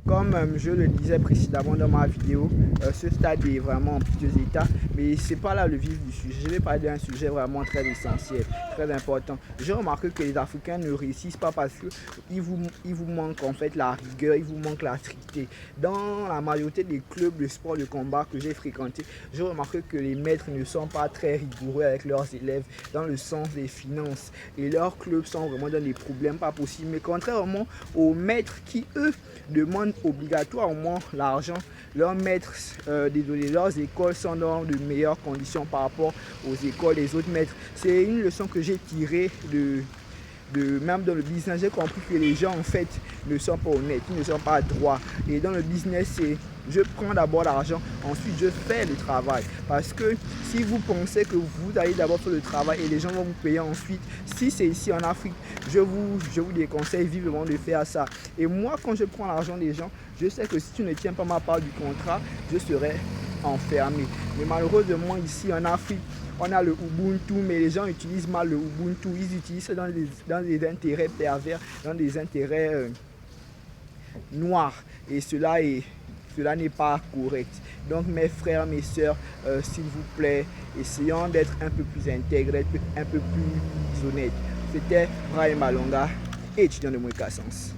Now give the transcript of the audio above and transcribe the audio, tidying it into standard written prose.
Comme je le disais précédemment dans ma vidéo, ce stade est vraiment en piteux état, mais c'est pas là le vif du sujet. Je vais parler d'un sujet vraiment très essentiel, très important. J'ai remarqué que les Africains ne réussissent pas parce qu'il vous manque en fait la rigueur, il vous manque la stricteté. Dans la majorité des clubs de sport de combat que j'ai fréquentés, j'ai remarqué que les maîtres ne sont pas très rigoureux avec leurs élèves dans le sens des finances. Et leurs clubs sont vraiment dans des problèmes pas possibles. Mais contrairement aux maîtres qui, eux, demandent obligatoirement l'argent, leurs maîtres, leurs écoles sont dans de meilleures conditions par rapport aux écoles des autres maîtres. C'est une leçon que j'ai tirée même dans le business. J'ai compris que les gens en fait ne sont pas honnêtes, ils ne sont pas droits. Et dans le business, c'est je prends d'abord l'argent, ensuite je fais le travail. Parce que si vous pensez que vous allez d'abord faire le travail et les gens vont vous payer ensuite, si c'est ici en Afrique, je vous déconseille vivement de faire ça. Et moi, quand je prends l'argent des gens, je sais que si tu ne tiens pas ma part du contrat, je serai enfermé. Mais malheureusement, ici en Afrique, on a le Ubuntu, mais les gens utilisent mal le Ubuntu. Ils utilisent ça dans des intérêts pervers, dans des intérêts noirs. Et cela n'est pas correct. Donc mes frères, mes sœurs, s'il vous plaît, essayons d'être un peu plus intègres, un peu plus honnêtes. C'était Brian Malonga, étudiant de Mouika Sens.